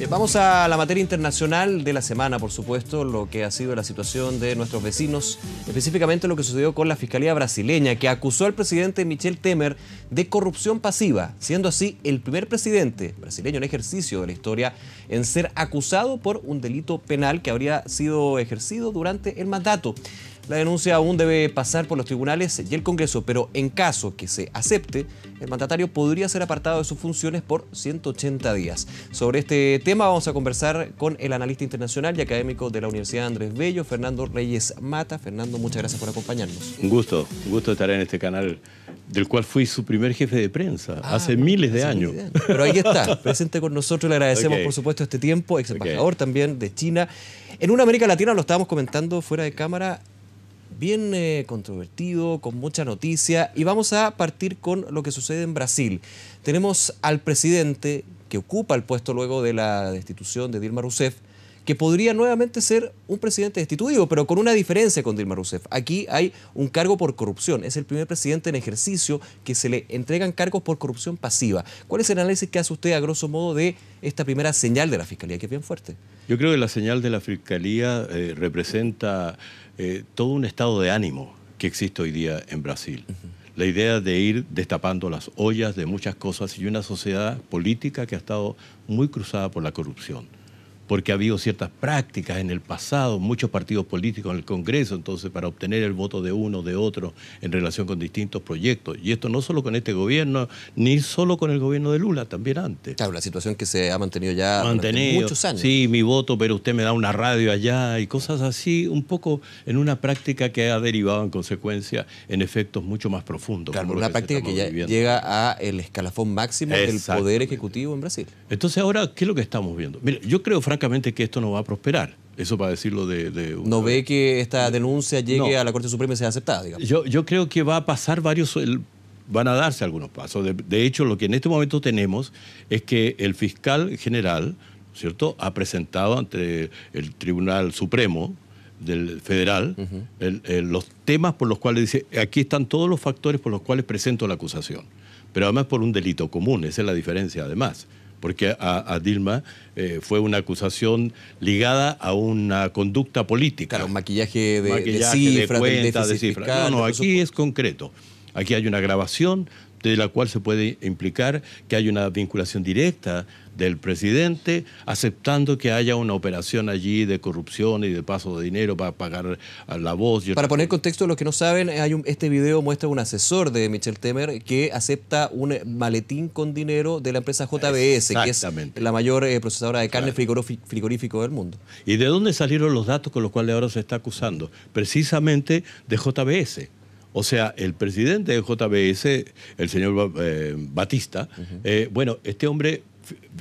Vamos a la materia internacional de la semana, por supuesto, lo que ha sido la situación de nuestros vecinos, específicamente lo que sucedió con la Fiscalía brasileña, que acusó al presidente Michel Temer de corrupción pasiva, siendo así el primer presidente brasileño en ejercicio de la historia en ser acusado por un delito penal que habría sido ejercido durante el mandato. La denuncia aún debe pasar por los tribunales y el Congreso, pero en caso que se acepte, el mandatario podría ser apartado de sus funciones por 180 días. Sobre este tema vamos a conversar con el analista internacional y académico de la Universidad Andrés Bello, Fernando Reyes Mata. Fernando, muchas gracias por acompañarnos. Un gusto estar en este canal, del cual fui su primer jefe de prensa hace miles de años. Pero ahí está, presente con nosotros, le agradecemos por supuesto este tiempo, ex embajador también de China. En una América Latina, lo estábamos comentando fuera de cámara, bien controvertido, con mucha noticia, y vamos a partir con lo que sucede en Brasil. Tenemos al presidente que ocupa el puesto luego de la destitución de Dilma Rousseff, que podría nuevamente ser un presidente destituido, pero con una diferencia con Dilma Rousseff. Aquí hay un cargo por corrupción. Es el primer presidente en ejercicio que se le entregan cargos por corrupción pasiva. ¿Cuál es el análisis que hace usted, a grosso modo, de esta primera señal de la Fiscalía, que es bien fuerte? Yo creo que la señal de la Fiscalía representa todo un estado de ánimo que existe hoy día en Brasil. La idea de ir destapando las ollas de muchas cosas y una sociedad política que ha estado muy cruzada por la corrupción. Porque ha habido ciertas prácticas en el pasado, muchos partidos políticos en el Congreso, entonces para obtener el voto de uno o de otro en relación con distintos proyectos. Y esto no solo con este gobierno, ni solo con el gobierno de Lula, también antes. Claro, la situación que se ha mantenido ya durante muchos años. Sí, mi voto, pero usted me da una radio allá y cosas así, un poco en una práctica que ha derivado en consecuencia en efectos mucho más profundos. Claro, una práctica que ya llega al escalafón máximo del Poder Ejecutivo en Brasil. Entonces ahora, ¿qué es lo que estamos viendo? Mire, yo creo francamente que esto no va a prosperar. Eso para decirlo ¿No ve que esta denuncia llegue a la Corte Suprema y sea aceptada, digamos? Yo creo que va a pasar van a darse algunos pasos. De hecho, lo que en este momento tenemos es que el fiscal general, ¿cierto?, ha presentado ante el Tribunal Supremo del Federal los temas por los cuales dice, aquí están todos los factores por los cuales presento la acusación. Pero además por un delito común, esa es la diferencia además. Porque a Dilma fue una acusación ligada a una conducta política. Claro, maquillaje de cifras, de cuentas, de cifras. No, aquí es concreto. Aquí hay una grabación de la cual se puede implicar que hay una vinculación directa del presidente, aceptando que haya una operación allí de corrupción y de paso de dinero para pagar a la voz. Para poner contexto a los que no saben, este video muestra un asesor de Michel Temer que acepta un maletín con dinero de la empresa JBS, que es la mayor procesadora de carne frigorífico del mundo. ¿Y de dónde salieron los datos con los cuales ahora se está acusando? Precisamente de JBS. O sea, el presidente de JBS, el señor Batista, bueno, este hombre,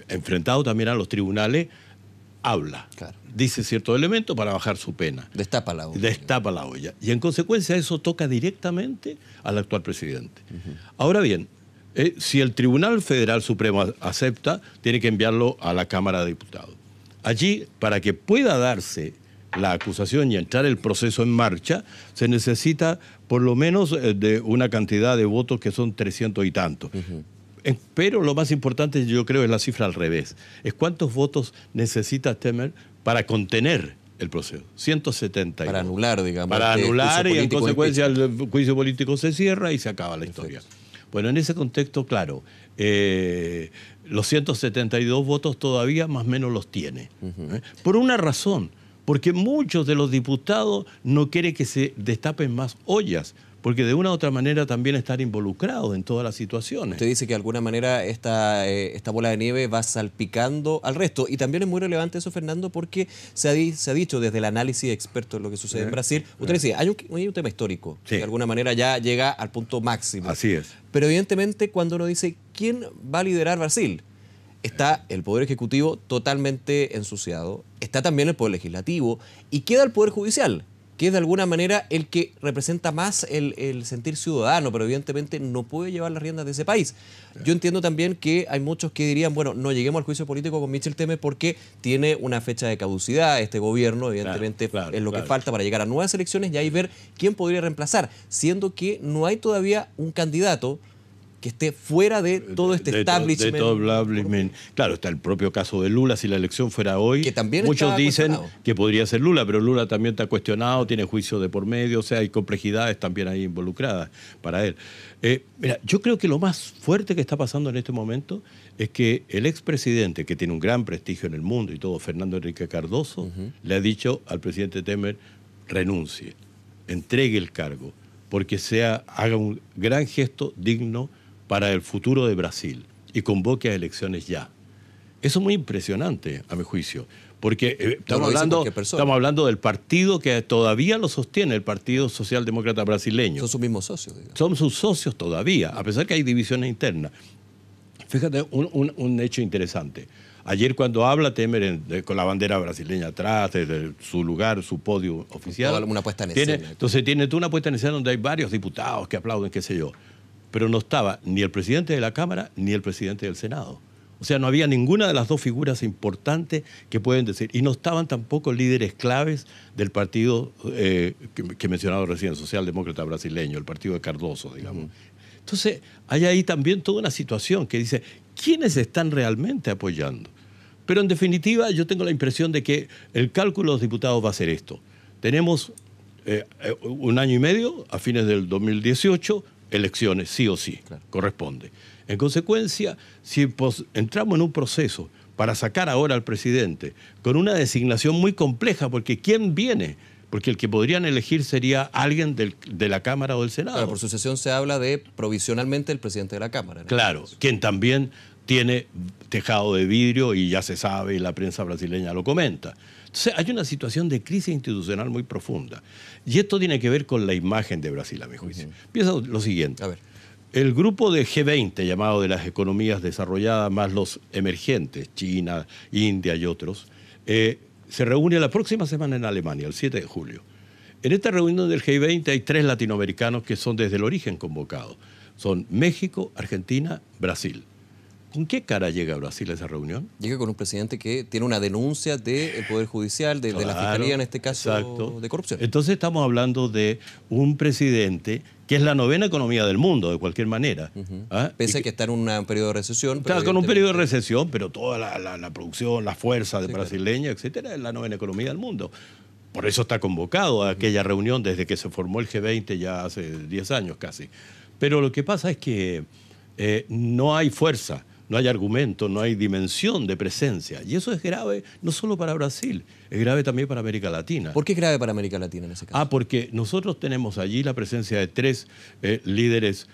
enfrentado también a los tribunales, habla. Claro. Dice ciertos elementos para bajar su pena. Destapa la olla. Destapa la olla. Y en consecuencia eso toca directamente al actual presidente. Ahora bien, si el Tribunal Federal Supremo acepta, tiene que enviarlo a la Cámara de Diputados. Allí, para que pueda darse la acusación y entrar el proceso en marcha, se necesita por lo menos de una cantidad de votos que son 300 y tantos. Pero lo más importante, yo creo, es la cifra al revés. Es cuántos votos necesita Temer para contener el proceso. 170. Para anular, digamos. Para anular y en consecuencia el juicio político se cierra y se acaba la historia. Bueno, en ese contexto, claro, los 172 votos todavía más o menos los tiene. Por una razón. Porque muchos de los diputados no quieren que se destapen más ollas, porque de una u otra manera también están involucrados en todas las situaciones. Usted dice que de alguna manera esta bola de nieve va salpicando al resto. Y también es muy relevante eso, Fernando, porque se ha dicho desde el análisis experto de lo que sucede en Brasil. Usted decía, hay un tema histórico, que de alguna manera ya llega al punto máximo. Así es. Pero evidentemente cuando uno dice, ¿quién va a liderar Brasil? Está el Poder Ejecutivo totalmente ensuciado, está también el Poder Legislativo y queda el Poder Judicial, que es de alguna manera el que representa más el sentir ciudadano, pero evidentemente no puede llevar las riendas de ese país. Yo entiendo también que hay muchos que dirían, bueno, no lleguemos al juicio político con Michel Temer porque tiene una fecha de caducidad este gobierno, evidentemente es lo que falta para llegar a nuevas elecciones y ahí ver quién podría reemplazar, siendo que no hay todavía un candidato que esté fuera de todo este establishment. De todo establishment. Claro, está el propio caso de Lula. Si la elección fuera hoy, que también muchos dicen que podría ser Lula, pero Lula también está cuestionado, tiene juicio de por medio, o sea, hay complejidades también ahí involucradas para él. Mira, yo creo que lo más fuerte que está pasando en este momento es que el expresidente, que tiene un gran prestigio en el mundo y todo, Fernando Henrique Cardoso, le ha dicho al presidente Temer, renuncie, entregue el cargo, porque haga un gran gesto digno para el futuro de Brasil y convoque a elecciones ya. Eso es muy impresionante, a mi juicio, porque estamos hablando del partido que todavía lo sostiene, el Partido Socialdemócrata Brasileño. Son sus mismos socios, digamos. Son sus socios todavía, a pesar que hay divisiones internas. Fíjate, un hecho interesante. Ayer cuando habla Temer con la bandera brasileña atrás, desde su lugar, su podio oficial. Una puesta en escena. Entonces tiene toda una puesta en escena donde hay varios diputados que aplauden, qué sé yo. Pero no estaba ni el presidente de la Cámara ni el presidente del Senado. O sea, no había ninguna de las dos figuras importantes que pueden decir. Y no estaban tampoco líderes claves del partido que he mencionado recién, Socialdemócrata Brasileño, el partido de Cardoso, digamos. Entonces, hay ahí también toda una situación que dice, ¿quiénes están realmente apoyando? Pero en definitiva, yo tengo la impresión de que el cálculo de los diputados va a ser esto. Tenemos un año y medio, a fines del 2018, elecciones, sí o sí, claro. Corresponde. En consecuencia, si entramos en un proceso para sacar ahora al presidente con una designación muy compleja, porque ¿quién viene? Porque el que podrían elegir sería alguien de la Cámara o del Senado. Claro, por sucesión se habla de provisionalmente el presidente de la Cámara, ¿no? Claro, quien también tiene tejado de vidrio y ya se sabe y la prensa brasileña lo comenta. Entonces hay una situación de crisis institucional muy profunda. Y esto tiene que ver con la imagen de Brasil, a mi juicio. Piensa lo siguiente. A ver. El grupo de G20, llamado de las economías desarrolladas, más los emergentes, China, India y otros, se reúne la próxima semana en Alemania, el 7 de julio. En esta reunión del G20 hay 3 latinoamericanos que son desde el origen convocados. Son México, Argentina, Brasil. ¿Con qué cara llega Brasil a esa reunión? Llega con un presidente que tiene una denuncia del Poder Judicial, de la Fiscalía en este caso, exacto, de corrupción. Entonces estamos hablando de un presidente que es la 9ª economía del mundo, de cualquier manera. Pese a que está en un periodo de recesión. Está con un periodo de recesión, pero toda la producción, la fuerza brasileña, etcétera, es la 9ª economía del mundo. Por eso está convocado a aquella reunión desde que se formó el G20 ya hace 10 años casi. Pero lo que pasa es que no hay fuerza, no hay argumento, no hay dimensión de presencia. Y eso es grave no solo para Brasil, es grave también para América Latina. ¿Por qué es grave para América Latina en ese caso? Porque nosotros tenemos allí la presencia de 3 líderes,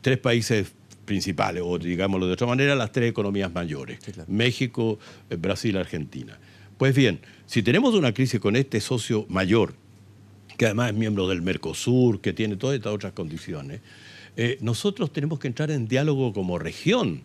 3 países principales, o digámoslo de otra manera, las 3 economías mayores. Sí, claro. México, Brasil, Argentina. Pues bien, si tenemos una crisis con este socio mayor, que además es miembro del Mercosur, que tiene todas estas otras condiciones, nosotros tenemos que entrar en diálogo como región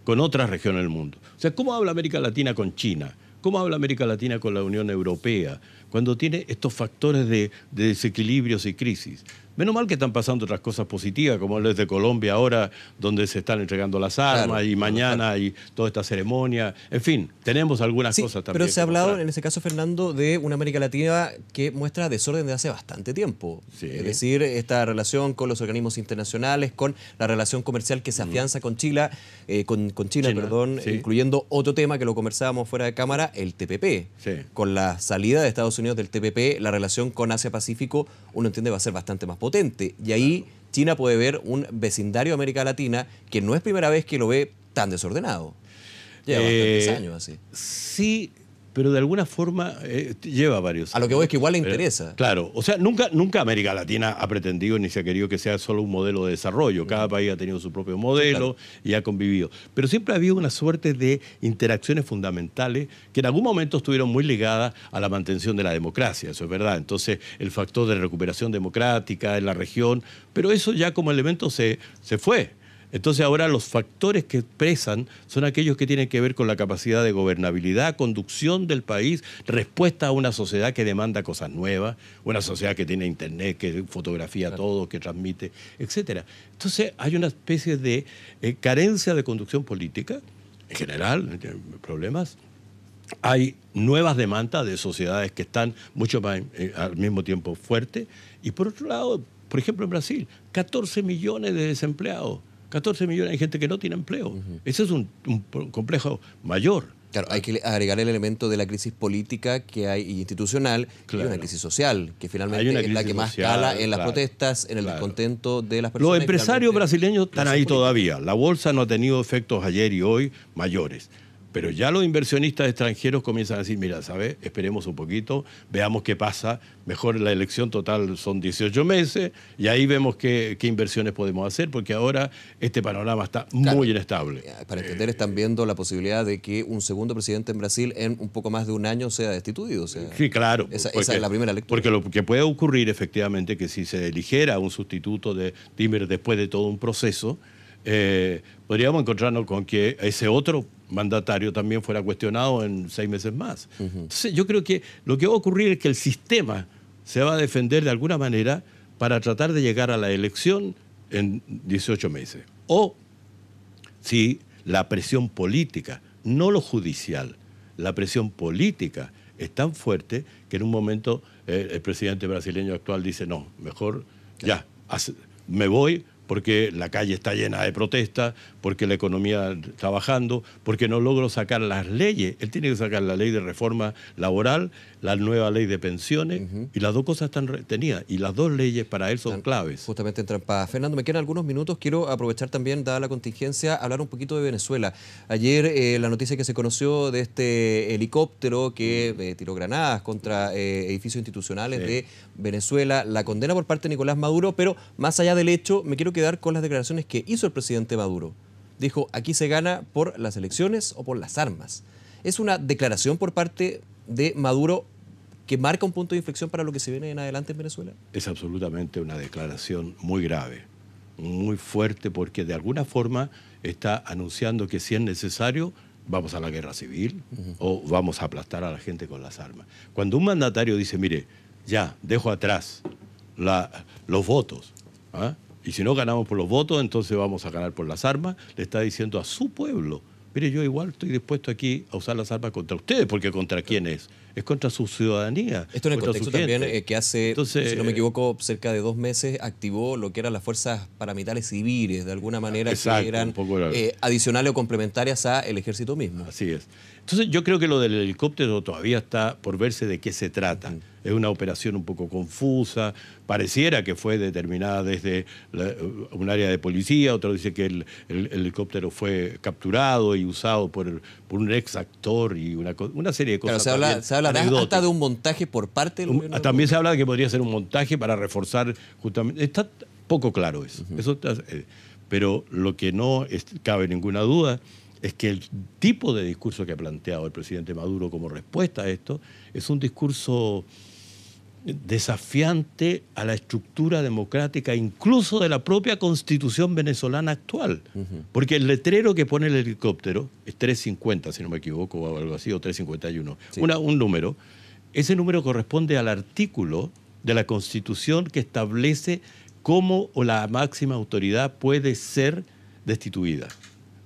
con otras regiones del mundo. O sea, ¿cómo habla América Latina con China? ¿Cómo habla América Latina con la Unión Europea? Cuando tiene estos factores de desequilibrios y crisis. Menos mal que están pasando otras cosas positivas, como el de Colombia ahora, donde se están entregando las armas, claro, y mañana hay toda esta ceremonia. En fin, tenemos algunas cosas también. Pero se ha hablado, en ese caso, Fernando, de una América Latina que muestra desorden de hace bastante tiempo. Sí. Es decir, esta relación con los organismos internacionales, con la relación comercial que se afianza con China, sí, incluyendo otro tema que lo conversábamos fuera de cámara, el TPP. Sí. Con la salida de Estados Unidos del TPP, la relación con Asia-Pacífico, uno entiende, va a ser bastante más potente. Y ahí, claro, China puede ver un vecindario de América Latina que no es primera vez que lo ve tan desordenado. Lleva bastantes años así. Sí, pero de alguna forma lleva varios años. A lo que voy es que igual le interesa. Claro, o sea, nunca América Latina ha pretendido ni se ha querido que sea solo un modelo de desarrollo. Cada país ha tenido su propio modelo, claro, y ha convivido. Pero siempre ha habido una suerte de interacciones fundamentales que en algún momento estuvieron muy ligadas a la mantención de la democracia, eso es verdad. Entonces, el factor de recuperación democrática en la región, pero eso ya como elemento se fue. Entonces ahora los factores que pesan son aquellos que tienen que ver con la capacidad de gobernabilidad, conducción del país, respuesta a una sociedad que demanda cosas nuevas, una sociedad que tiene internet, que fotografía, claro, todo, que transmite, etc. Entonces hay una especie de carencia de conducción política, en general, problemas. Hay nuevas demandas de sociedades que están mucho más al mismo tiempo fuertes. Y por otro lado, por ejemplo en Brasil, 14 millones de desempleados. 14 millones de gente que no tiene empleo. Ese es un complejo mayor. Claro, hay que agregar el elemento de la crisis política que hay institucional, y una crisis social, que finalmente es la que más cala en las protestas, en el descontento de las personas. Los empresarios brasileños están ahí todavía. La bolsa no ha tenido efectos ayer y hoy mayores. Pero ya los inversionistas extranjeros comienzan a decir, mira, ¿sabes? Esperemos un poquito, veamos qué pasa. Mejor la elección total son 18 meses y ahí vemos qué inversiones podemos hacer, porque ahora este panorama está muy inestable. Para entender, están viendo la posibilidad de que un segundo presidente en Brasil en un poco más de un año sea destituido. O sea, sí, claro. Esa es la primera lectura. Porque lo que puede ocurrir efectivamente que si se eligiera un sustituto de Temer después de todo un proceso, podríamos encontrarnos con que ese otro mandatario también fuera cuestionado en 6 meses más. Entonces yo creo que lo que va a ocurrir es que el sistema se va a defender de alguna manera para tratar de llegar a la elección en 18 meses. O si la presión política, no lo judicial, la presión política es tan fuerte que en un momento el presidente brasileño actual dice, no, mejor ya, me voy, porque la calle está llena de protestas, porque la economía está bajando, porque no logro sacar las leyes. Él tiene que sacar la ley de reforma laboral, la nueva ley de pensiones, y las dos cosas están retenidas. Y las dos leyes para él son claves. Justamente en trampa. Fernando, me quedan algunos minutos. Quiero aprovechar también, dada la contingencia, hablar un poquito de Venezuela. Ayer la noticia que se conoció de este helicóptero que tiró granadas contra edificios institucionales de Venezuela, la condena por parte de Nicolás Maduro, pero más allá del hecho, me quiero quedar con las declaraciones que hizo el presidente Maduro. Dijo, aquí se gana por las elecciones o por las armas. ¿Es una declaración por parte de Maduro que marca un punto de inflexión para lo que se viene en adelante en Venezuela? Es absolutamente una declaración muy grave, muy fuerte, porque de alguna forma está anunciando que si es necesario vamos a la guerra civil o vamos a aplastar a la gente con las armas. Cuando un mandatario dice, mire, ya, dejo atrás los votos, ¿ah? Y si no ganamos por los votos, entonces vamos a ganar por las armas, le está diciendo a su pueblo, mire, yo igual estoy dispuesto aquí a usar las armas contra ustedes, porque ¿contra quién es? Es contra su ciudadanía. Esto en el contexto también que hace, entonces, si no me equivoco, cerca de 2 meses activó lo que eran las fuerzas paramilitares civiles, de alguna manera, exacto, que eran adicionales o complementarias al ejército mismo. Así es. Entonces yo creo que lo del helicóptero todavía está por verse de qué se trata. Es una operación un poco confusa, pareciera que fue determinada desde un área de policía, otro dice que el helicóptero fue capturado y usado por un ex actor y una serie de cosas. Claro, se habla hasta de un montaje por parte del gobierno. También se habla de que podría ser un montaje para reforzar justamente. Está poco claro eso. Pero lo que no cabe ninguna duda es que el tipo de discurso que ha planteado el presidente Maduro como respuesta a esto es un discurso desafiante a la estructura democrática, incluso de la propia constitución venezolana actual. Porque el letrero que pone el helicóptero es 350, si no me equivoco, o algo así, o 351. Sí. Un número. Ese número corresponde al artículo de la constitución que establece cómo la máxima autoridad puede ser destituida.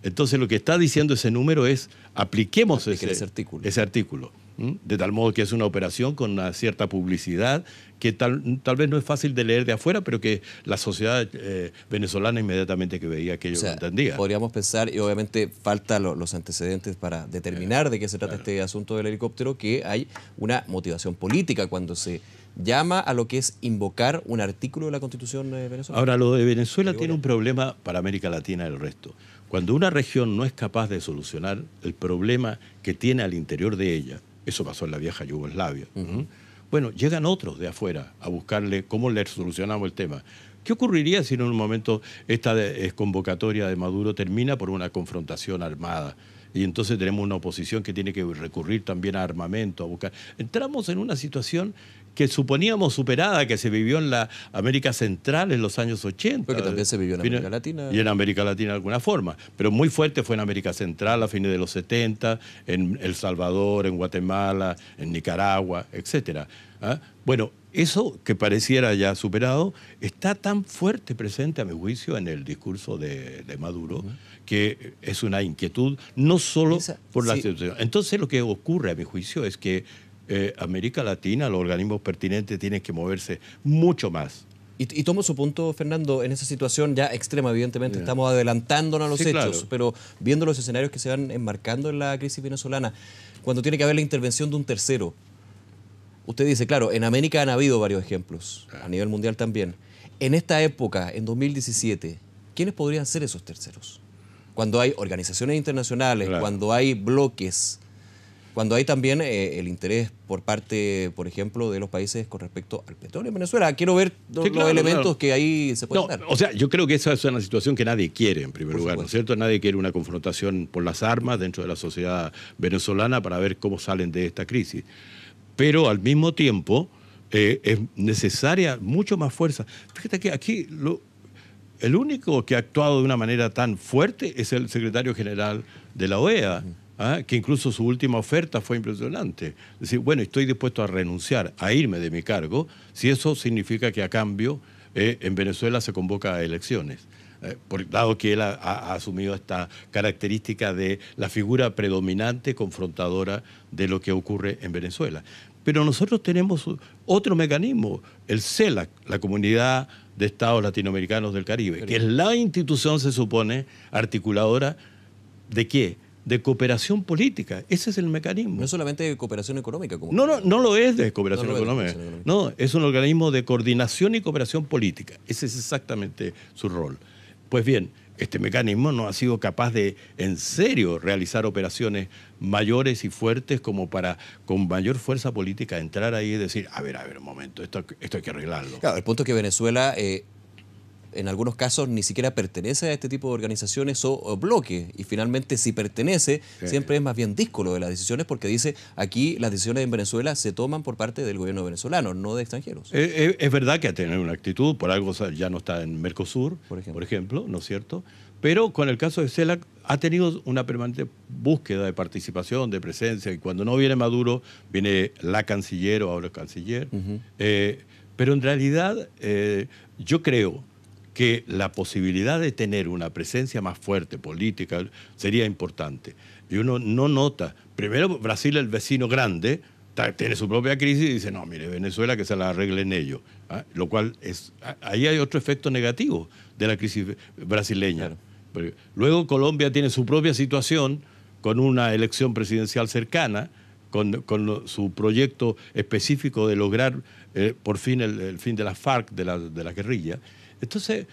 Entonces lo que está diciendo ese número es apliquemos ese artículo. De tal modo que es una operación con una cierta publicidad que tal vez no es fácil de leer de afuera, pero que la sociedad venezolana inmediatamente que veía aquello lo entendía. Podríamos pensar, y obviamente falta los antecedentes para determinar de qué se trata este asunto del helicóptero, que hay una motivación política cuando se llama a lo que es invocar un artículo de la Constitución venezolana. Ahora, lo de Venezuela tiene un problema para América Latina y el resto. Cuando una región no es capaz de solucionar el problema que tiene al interior de ella, eso pasó en la vieja Yugoslavia, bueno, llegan otros de afuera a buscarle cómo le solucionamos el tema. ¿Qué ocurriría si en un momento esta convocatoria de Maduro termina por una confrontación armada? Y entonces tenemos una oposición que tiene que recurrir también a armamento, a buscar. Entramos en una situación que suponíamos superada, que se vivió en la América Central en los años 80. Porque también se vivió en América Latina. Y en América Latina de alguna forma. Pero muy fuerte fue en América Central a fines de los 70, en El Salvador, en Guatemala, en Nicaragua, etc. Bueno, eso que pareciera ya superado está tan fuerte presente, a mi juicio, en el discurso de Maduro, que es una inquietud no solo por la situación. Entonces lo que ocurre, a mi juicio, es que América Latina, los organismos pertinentes tienen que moverse mucho más Y tomo su punto, Fernando, en esa situación ya extrema, evidentemente estamos adelantándonos a los hechos, claro, pero viendo los escenarios que se van enmarcando en la crisis venezolana, cuando tiene que haber la intervención de un tercero. Usted dice, claro, en América han habido varios ejemplos, a nivel mundial también. En esta época, en 2017, ¿quiénes podrían ser esos terceros? Cuando hay organizaciones internacionales, claro, cuando hay bloques, cuando hay también el interés por parte, por ejemplo, de los países con respecto al petróleo en Venezuela. Quiero ver los elementos que ahí se pueden dar. O sea, yo creo que esa es una situación que nadie quiere, en primer lugar, ¿no es cierto? Nadie quiere una confrontación por las armas dentro de la sociedad venezolana para ver cómo salen de esta crisis. Pero al mismo tiempo es necesaria mucho más fuerza. Fíjate que aquí el único que ha actuado de una manera tan fuerte es el secretario general de la OEA, que incluso su última oferta fue impresionante. Es decir, bueno, estoy dispuesto a renunciar, a irme de mi cargo, si eso significa que a cambio en Venezuela se convoca a elecciones. Dado que él ha asumido esta característica de la figura predominante, confrontadora de lo que ocurre en Venezuela. Pero nosotros tenemos otro mecanismo, el CELAC, la Comunidad de Estados Latinoamericanos del Caribe, que es la institución, se supone, articuladora ¿de qué? De cooperación política. Ese es el mecanismo. No es solamente de cooperación económica. Como no lo es de cooperación económica. No, es un organismo de coordinación y cooperación política. Ese es exactamente su rol. Pues bien, este mecanismo no ha sido capaz de, en serio, realizar operaciones mayores y fuertes como para, con mayor fuerza política, entrar ahí y decir, a ver, un momento, esto hay que arreglarlo. Claro, el punto es que Venezuela, en algunos casos, ni siquiera pertenece a este tipo de organizaciones o bloques. Y finalmente, si pertenece, siempre es más bien díscolo de las decisiones, porque dice, aquí las decisiones en Venezuela se toman por parte del gobierno venezolano, no de extranjeros. Es verdad que ha tenido una actitud, por algo ya no está en Mercosur, por ejemplo, ¿no es cierto? Pero con el caso de CELAC ha tenido una permanente búsqueda de participación, de presencia, y cuando no viene Maduro, viene la canciller o ahora el canciller. Pero en realidad, yo creo que la posibilidad de tener una presencia más fuerte política sería importante. Y uno no nota, primero Brasil, el vecino grande, tiene su propia crisis y dice, no, mire, Venezuela que se la arreglen ellos. Lo cual ahí hay otro efecto negativo de la crisis brasileña. Claro. Luego Colombia tiene su propia situación con una elección presidencial cercana, con su proyecto específico de lograr por fin el fin de las FARC, de la guerrilla. Entonces,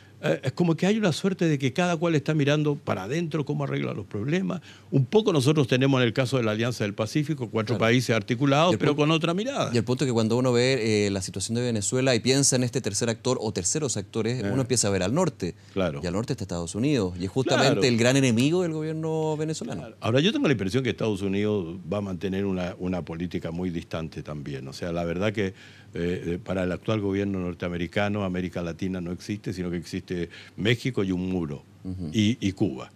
es como que hay una suerte de que cada cual está mirando para adentro cómo arregla los problemas. Un poco nosotros tenemos en el caso de la Alianza del Pacífico, 4 países articulados, pero con otra mirada. Y el punto es que cuando uno ve la situación de Venezuela y piensa en este tercer actor o terceros actores, uno empieza a ver al norte. Claro. Y al norte está Estados Unidos. Y es justamente el gran enemigo del gobierno venezolano. Claro. Ahora, yo tengo la impresión que Estados Unidos va a mantener una política muy distante también. O sea, la verdad que para el actual gobierno norteamericano, América Latina no existe, sino que existe México y un muro, y Cuba.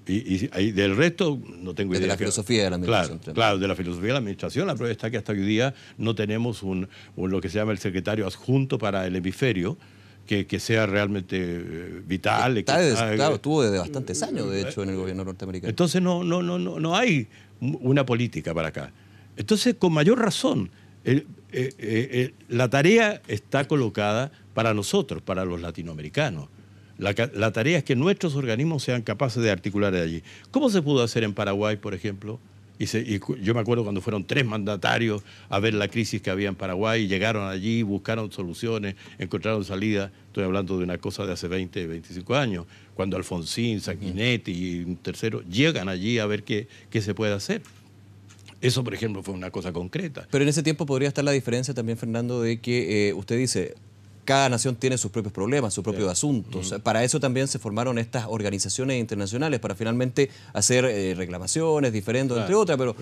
Y del resto no tengo idea. De la filosofía de la administración. Claro, de la filosofía de la administración. La prueba está que hasta hoy día no tenemos lo que se llama el secretario adjunto para el hemisferio, que sea realmente vital. Claro, estuvo desde bastantes años, de hecho, en el gobierno norteamericano. Entonces no hay una política para acá. Entonces, con mayor razón, la tarea está colocada para nosotros, para los latinoamericanos. La tarea es que nuestros organismos sean capaces de articular de allí. ¿Cómo se pudo hacer en Paraguay, por ejemplo? Y yo me acuerdo cuando fueron 3 mandatarios a ver la crisis que había en Paraguay, y llegaron allí, buscaron soluciones, encontraron salida. Estoy hablando de una cosa de hace 20, 25 años, cuando Alfonsín, Sanguinetti y un tercero llegan allí a ver qué se puede hacer. Eso, por ejemplo, fue una cosa concreta. Pero en ese tiempo podría estar la diferencia también, Fernando, de que usted dice, cada nación tiene sus propios problemas, sus propios asuntos. Para eso también se formaron estas organizaciones internacionales, para finalmente hacer reclamaciones, diferendos, entre otras, pero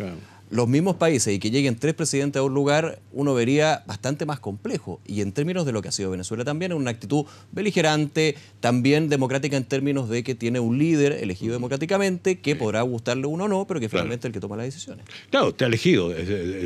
los mismos países, y que lleguen 3 presidentes a un lugar, uno vería bastante más complejo. Y en términos de lo que ha sido Venezuela también, es una actitud beligerante, también democrática en términos de que tiene un líder elegido democráticamente, que podrá gustarle uno o no, pero que finalmente es el que toma las decisiones. Claro, está elegido,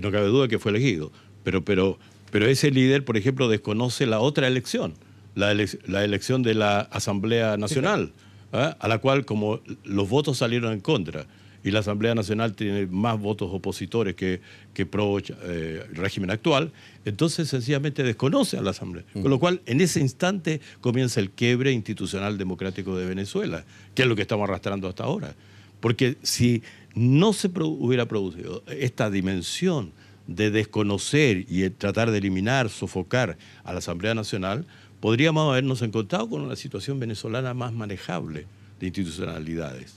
no cabe duda que fue elegido, pero ese líder, por ejemplo, desconoce la otra elección, la elección de la Asamblea Nacional, a la cual, como los votos salieron en contra, y la Asamblea Nacional tiene más votos opositores que pro régimen actual, entonces sencillamente desconoce a la Asamblea. Con lo cual, en ese instante comienza el quiebre institucional democrático de Venezuela, que es lo que estamos arrastrando hasta ahora. Porque si no se hubiera producido esta dimensión de desconocer y tratar de eliminar, sofocar a la Asamblea Nacional, podríamos habernos encontrado con una situación venezolana más manejable de institucionalidades.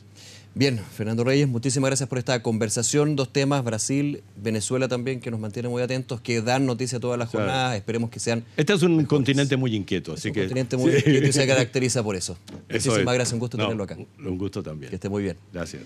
Bien, Fernando Reyes, muchísimas gracias por esta conversación. Dos temas, Brasil, Venezuela también, que nos mantienen muy atentos, que dan noticia todas las jornadas. Claro. Esperemos que sean Este es un mejores. Continente muy inquieto. Así un continente muy inquieto y se caracteriza por eso. Muchísimas gracias, un gusto tenerlo acá. Un gusto también. Que esté muy bien. Gracias.